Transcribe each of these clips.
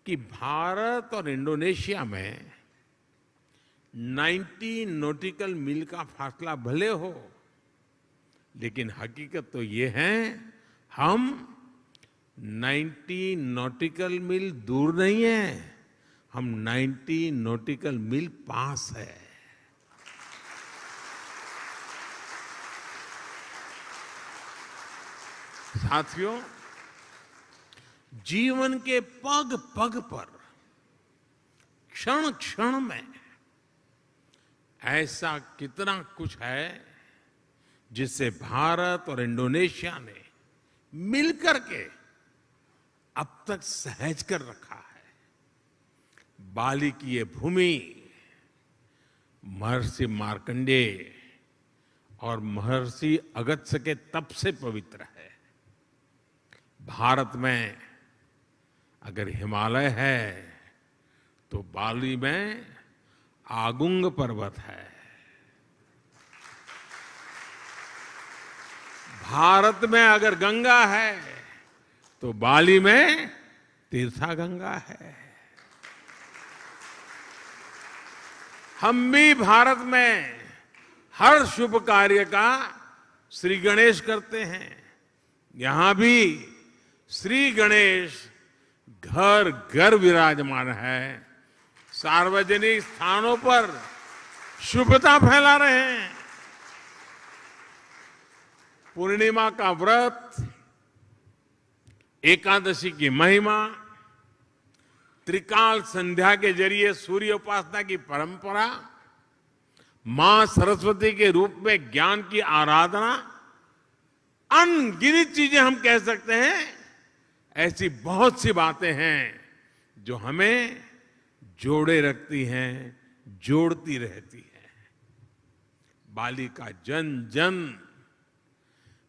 कि भारत और इंडोनेशिया में 90 नॉटिकल मील का फासला भले हो, लेकिन हकीकत तो ये है हम 90 नॉटिकल मील दूर नहीं है, हम 90 नॉटिकल मील पास है। साथियों, जीवन के पग पग पर, क्षण क्षण में ऐसा कितना कुछ है जिससे भारत और इंडोनेशिया ने मिलकर के अब तक सहज कर रखा है। बाली की ये भूमि महर्षि मार्कंडेय और महर्षि अगस्त्य के तप से पवित्र है। भारत में अगर हिमालय है तो बाली में आगुंग पर्वत है। भारत में अगर गंगा है तो बाली में तीर्था गंगा है। हम भी भारत में हर शुभ कार्य का श्री गणेश करते हैं। यहां भी श्री गणेश घर घर विराजमान है, सार्वजनिक स्थानों पर शुभता फैला रहे हैं। पूर्णिमा का व्रत, एकादशी की महिमा, त्रिकाल संध्या के जरिए सूर्य उपासना की परंपरा, मां सरस्वती के रूप में ज्ञान की आराधना, अनगिनत चीजें हम कह सकते हैं। ऐसी बहुत सी बातें हैं जो हमें जोड़े रखती हैं, जोड़ती रहती हैं। बाली का जन जन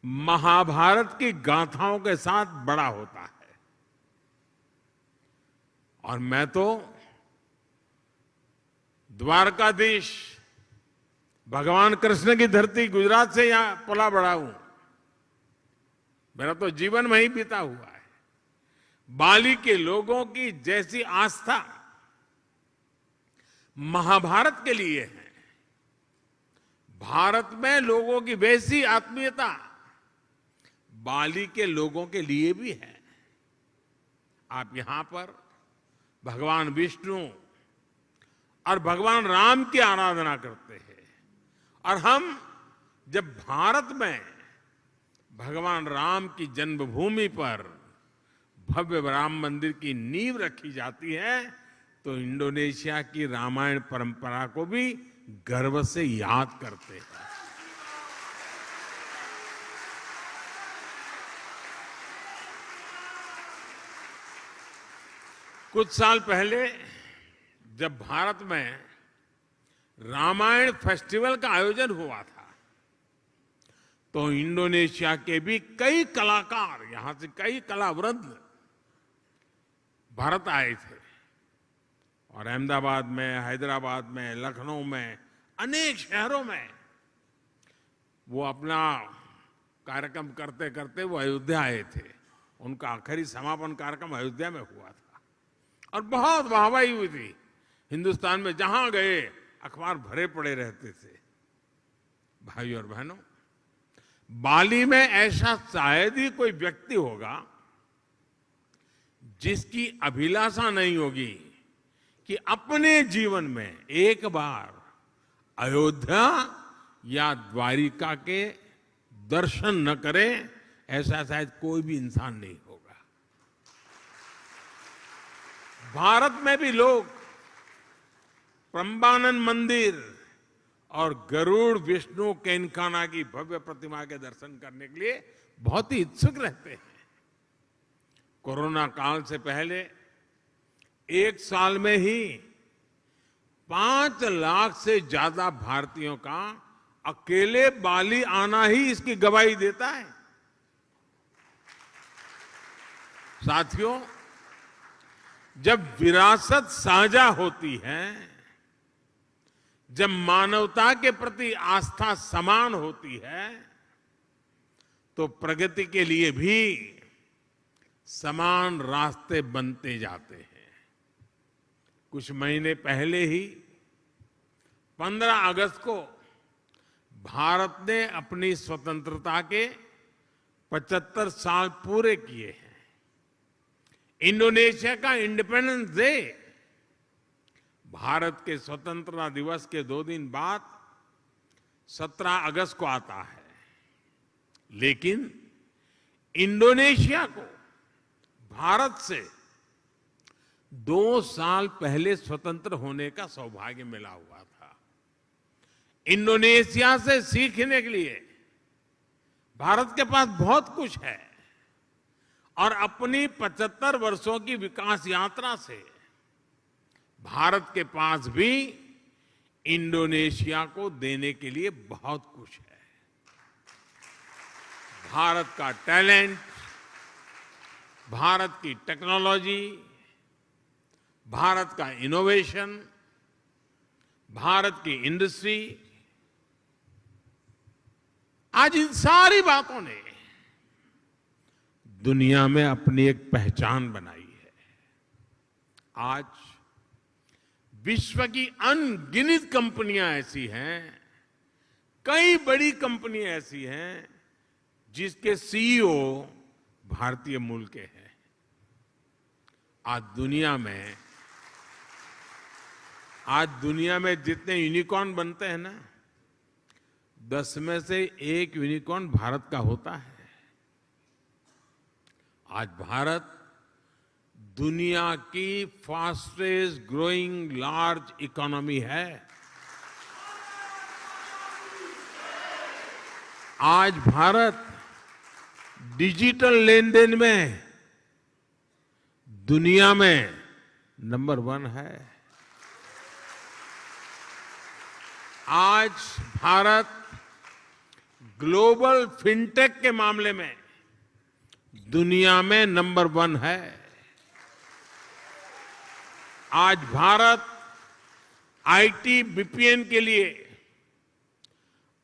महाभारत की गाथाओं के साथ बड़ा होता है। और मैं तो द्वारकाधीश भगवान कृष्ण की धरती गुजरात से यहां पला बड़ा हूं। मेरा तो जीवन वहीं बीता हुआ है। बाली के लोगों की जैसी आस्था महाभारत के लिए है, भारत में लोगों की वैसी आत्मीयता बाली के लोगों के लिए भी है। आप यहां पर भगवान विष्णु और भगवान राम की आराधना करते हैं, और हम जब भारत में भगवान राम की जन्मभूमि पर भव्य राम मंदिर की नींव रखी जाती है तो इंडोनेशिया की रामायण परंपरा को भी गर्व से याद करते हैं। कुछ साल पहले जब भारत में रामायण फेस्टिवल का आयोजन हुआ था तो इंडोनेशिया के भी कई कलाकार, यहां से कई कलावृंद भारत आए थे, और अहमदाबाद में, हैदराबाद में, लखनऊ में, अनेक शहरों में वो अपना कार्यक्रम करते करते वो अयोध्या आए थे। उनका आखिरी समापन कार्यक्रम अयोध्या में हुआ था और बहुत वाहवाही हुई थी। हिंदुस्तान में जहां गए अखबार भरे पड़े रहते थे। भाई और बहनों, बाली में ऐसा शायद ही कोई व्यक्ति होगा जिसकी अभिलाषा नहीं होगी कि अपने जीवन में एक बार अयोध्या या द्वारिका के दर्शन न करे, ऐसा शायद कोई भी इंसान नहीं होगा। भारत में भी लोग प्रम्बानन मंदिर और गरुड़ विष्णु केनकाना की भव्य प्रतिमा के दर्शन करने के लिए बहुत ही इच्छुक रहते हैं। कोरोना काल से पहले एक साल में ही 5 लाख से ज्यादा भारतीयों का अकेले बाली आना ही इसकी गवाही देता है। साथियों, जब विरासत साझा होती है, जब मानवता के प्रति आस्था समान होती है, तो प्रगति के लिए भी समान रास्ते बनते जाते हैं। कुछ महीने पहले ही 15 अगस्त को भारत ने अपनी स्वतंत्रता के 75 साल पूरे किए हैं। इंडोनेशिया का इंडिपेंडेंस डे भारत के स्वतंत्रता दिवस के 2 दिन बाद 17 अगस्त को आता है, लेकिन इंडोनेशिया को भारत से 2 साल पहले स्वतंत्र होने का सौभाग्य मिला हुआ था। इंडोनेशिया से सीखने के लिए भारत के पास बहुत कुछ है और अपनी 75 वर्षों की विकास यात्रा से भारत के पास भी इंडोनेशिया को देने के लिए बहुत कुछ है। भारत का टैलेंट, भारत की टेक्नोलॉजी, भारत का इनोवेशन, भारत की इंडस्ट्री, आज इन सारी बातों ने दुनिया में अपनी एक पहचान बनाई है। आज विश्व की अनगिनत कंपनियां ऐसी हैं, कई बड़ी कंपनियां ऐसी हैं जिसके सीईओ भारतीय मूल के हैं। आज दुनिया में जितने यूनिकॉर्न बनते हैं ना, 10 में से 1 यूनिकॉर्न भारत का होता है। आज भारत दुनिया की फास्टेस्ट ग्रोइंग लार्ज इकोनॉमी है। आज भारत डिजिटल लेन देन में दुनिया में नंबर 1 है। आज भारत ग्लोबल फिनटेक के मामले में दुनिया में नंबर 1 है। आज भारत आईटी बीपीएन के लिए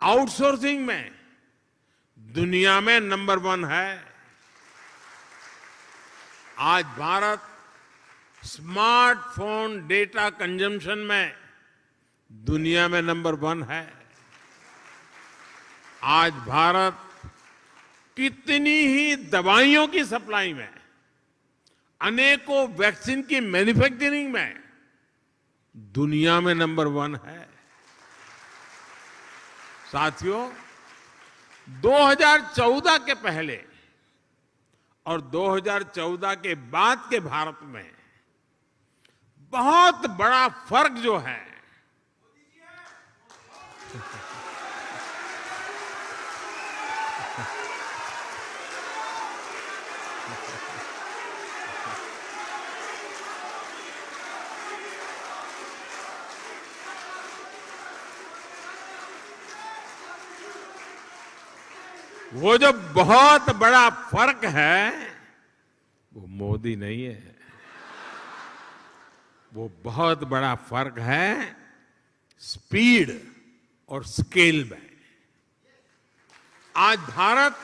आउटसोर्सिंग में दुनिया में नंबर 1 है। आज भारत स्मार्टफोन डेटा कंजम्पशन में दुनिया में नंबर 1 है। आज भारत कितनी ही दवाइयों की सप्लाई में, अनेकों वैक्सीन की मैन्युफैक्चरिंग में दुनिया में नंबर 1 है। साथियों, 2014 के पहले और 2014 के बाद के भारत में बहुत बड़ा फर्क जो है, वो जो बहुत बड़ा फर्क है वो मोदी नहीं है, वो बहुत बड़ा फर्क है स्पीड और स्केल में। आज भारत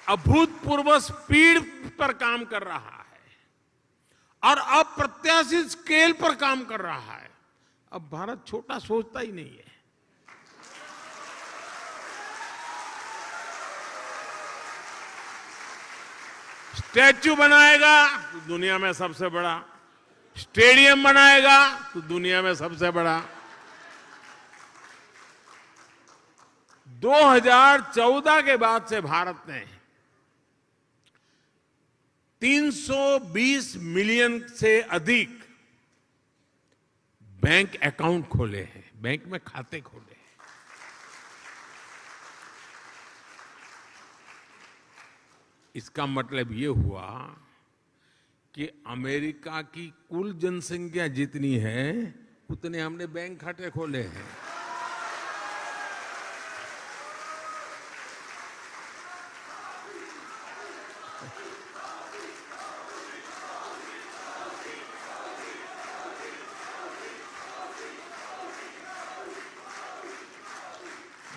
अभूतपूर्व स्पीड पर काम कर रहा है और अप्रत्याशित स्केल पर काम कर रहा है। अब भारत छोटा सोचता ही नहीं है। स्टैच्यू बनाएगा तो दुनिया में सबसे बड़ा, स्टेडियम बनाएगा तो दुनिया में सबसे बड़ा। 2014 के बाद से भारत ने 320 मिलियन से अधिक बैंक अकाउंट खोले हैं, बैंक में खाते खोले हैं। इसका मतलब ये हुआ कि अमेरिका की कुल जनसंख्या जितनी है उतने हमने बैंक खाते खोले हैं।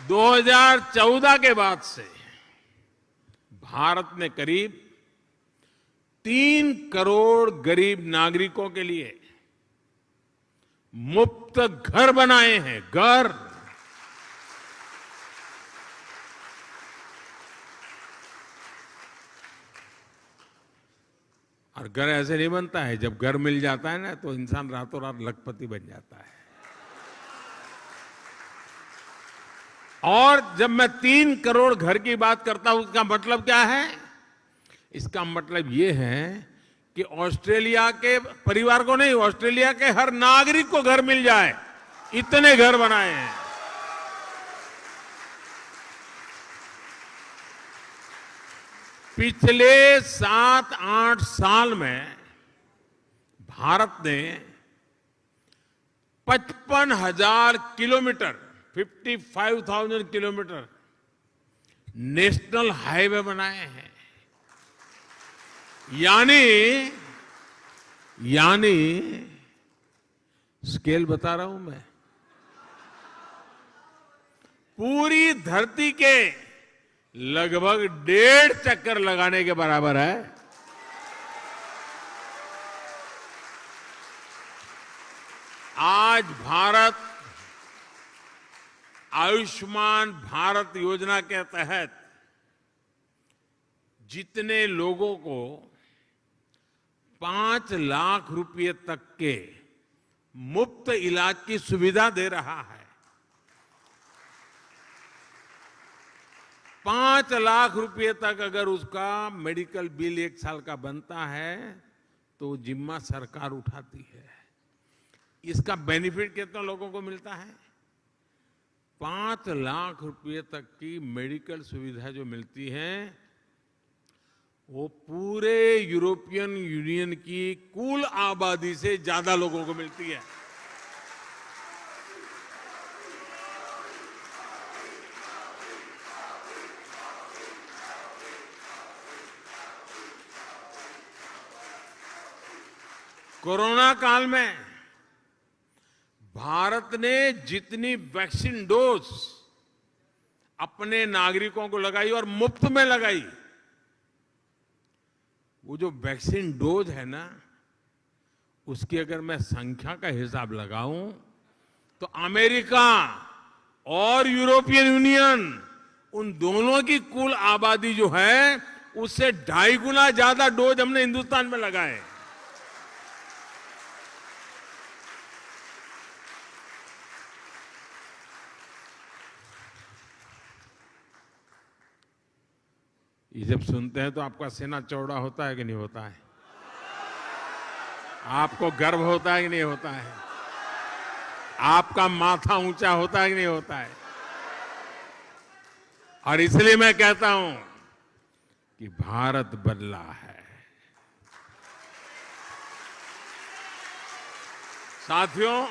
दो 2014 के बाद से भारत ने करीब 3 करोड़ गरीब नागरिकों के लिए मुफ्त घर बनाए हैं, घर। और घर ऐसे नहीं बनता है, जब घर मिल जाता है ना तो इंसान रातों रात लखपति बन जाता है। और जब मैं 3 करोड़ घर की बात करता हूं, उसका मतलब क्या है? इसका मतलब ये है कि ऑस्ट्रेलिया के परिवार को नहीं, ऑस्ट्रेलिया के हर नागरिक को घर मिल जाए, इतने घर बनाए हैं। पिछले 7-8 साल में भारत ने 55,000 किलोमीटर, 55,000 किलोमीटर नेशनल हाईवे बनाए हैं। यानी स्केल बता रहा हूं मैं, पूरी धरती के लगभग 1.5 चक्कर लगाने के बराबर है। आज भारत आयुष्मान भारत योजना के तहत जितने लोगों को 5 लाख रुपए तक के मुफ्त इलाज की सुविधा दे रहा है, 5 लाख रुपए तक अगर उसका मेडिकल बिल 1 साल का बनता है तो जिम्मा सरकार उठाती है। इसका बेनिफिट कितना लोगों को मिलता है? 5 लाख रुपए तक की मेडिकल सुविधा जो मिलती है वो पूरे यूरोपियन यूनियन की कुल आबादी से ज्यादा लोगों को मिलती है। कोरोना काल में भारत ने जितनी वैक्सीन डोज अपने नागरिकों को लगाई और मुफ्त में लगाई, वो जो वैक्सीन डोज है ना, उसकी अगर मैं संख्या का हिसाब लगाऊं तो अमेरिका और यूरोपियन यूनियन, उन दोनों की कुल आबादी जो है उससे 2.5 गुना ज्यादा डोज हमने हिंदुस्तान में लगाए। ये जब सुनते हैं तो आपका सीना चौड़ा होता है कि नहीं होता है? आपको गर्व होता है कि नहीं होता है? आपका माथा ऊंचा होता है कि नहीं होता है? और इसलिए मैं कहता हूं कि भारत बदला है। साथियों,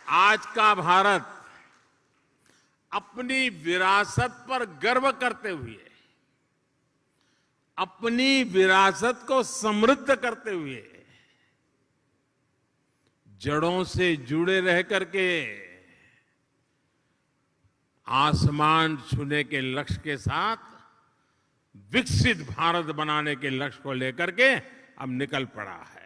आज का भारत अपनी विरासत पर गर्व करते हुए, अपनी विरासत को समृद्ध करते हुए, जड़ों से जुड़े रह करके आसमान छूने के लक्ष्य के साथ विकसित भारत बनाने के लक्ष्य को लेकर के अब निकल पड़ा है।